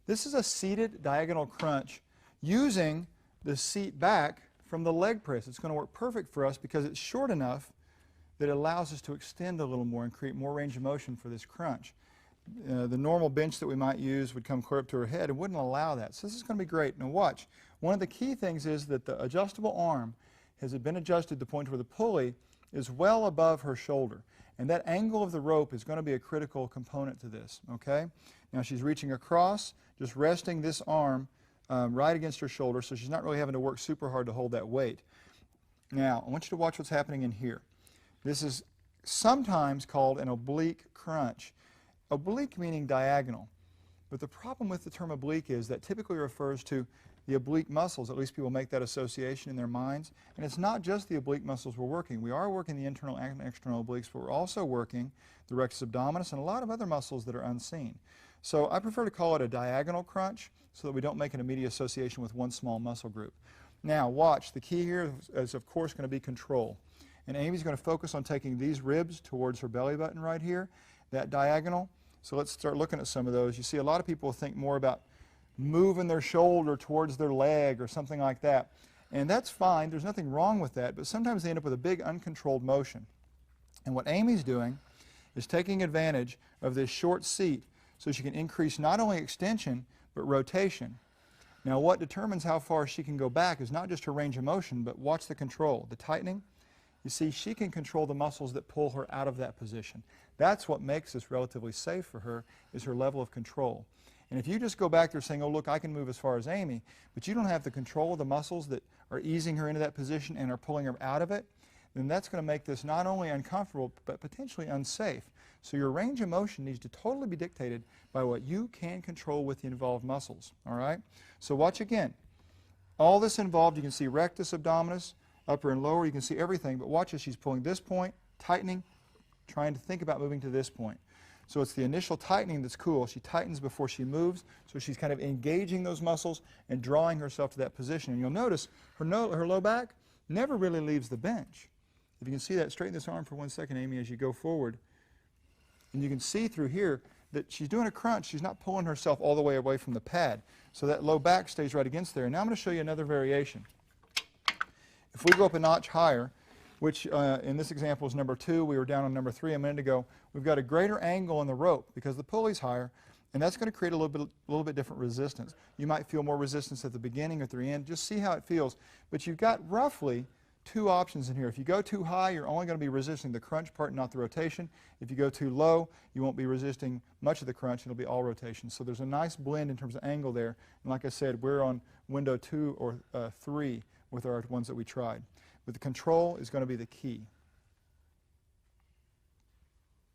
This is a seated diagonal crunch using the seat back from the leg press. It's going to work perfect for us because it's short enough that it allows us to extend a little more and create more range of motion for this crunch. The normal bench that we might use would come clear up to her head and wouldn't allow that. So this is going to be great. Now watch. One of the key things is that the adjustable arm has been adjusted to the point where the pulley is well above her shoulder. And that angle of the rope is going to be a critical component to this. Okay? Now she's reaching across, just resting this arm right against her shoulder, so she's not really having to work super hard to hold that weight. Now, I want you to watch what's happening in here. This is sometimes called an oblique crunch. Oblique meaning diagonal. But the problem with the term oblique is that typically refers to the oblique muscles. At least people make that association in their minds. And it's not just the oblique muscles we're working. We are working the internal and external obliques, but we're also working the rectus abdominis and a lot of other muscles that are unseen. So I prefer to call it a diagonal crunch so that we don't make an immediate association with one small muscle group. Now watch, the key here is of course going to be control. And Amy's going to focus on taking these ribs towards her belly button right here, that diagonal. So let's start looking at some of those. You see a lot of people think more about moving their shoulder towards their leg or something like that. And that's fine, there's nothing wrong with that, but sometimes they end up with a big uncontrolled motion. And what Amy's doing is taking advantage of this short seat so she can increase not only extension, but rotation. Now what determines how far she can go back is not just her range of motion, but watch the control, the tightening. You see, she can control the muscles that pull her out of that position. That's what makes this relatively safe for her, is her level of control. And if you just go back there saying, oh look, I can move as far as Amy, but you don't have the control of the muscles that are easing her into that position and are pulling her out of it, then that's going to make this not only uncomfortable, but potentially unsafe. So your range of motion needs to totally be dictated by what you can control with the involved muscles. All right? So watch again. All this involved, you can see rectus abdominis, upper and lower, you can see everything, but watch as she's pulling this point, tightening, trying to think about moving to this point. So it's the initial tightening that's cool. She tightens before she moves, so she's kind of engaging those muscles and drawing herself to that position. And you'll notice her low back never really leaves the bench. If you can see that, straighten this arm for 1 second, Amy, as you go forward. And you can see through here that she's doing a crunch. She's not pulling herself all the way away from the pad. So that low back stays right against there. And now I'm going to show you another variation. If we go up a notch higher, which in this example is number 2, we were down on number 3 a minute ago, we've got a greater angle in the rope because the pulley's higher, and that's going to create a little bit different resistance. You might feel more resistance at the beginning or at the end. Just see how it feels. But you've got roughly 2 options in here. If you go too high, you're only going to be resisting the crunch part, not the rotation. If you go too low, you won't be resisting much of the crunch. It'll be all rotation. So there's a nice blend in terms of angle there. And like I said, we're on window 2 or 3 with our ones that we tried. But the control is going to be the key.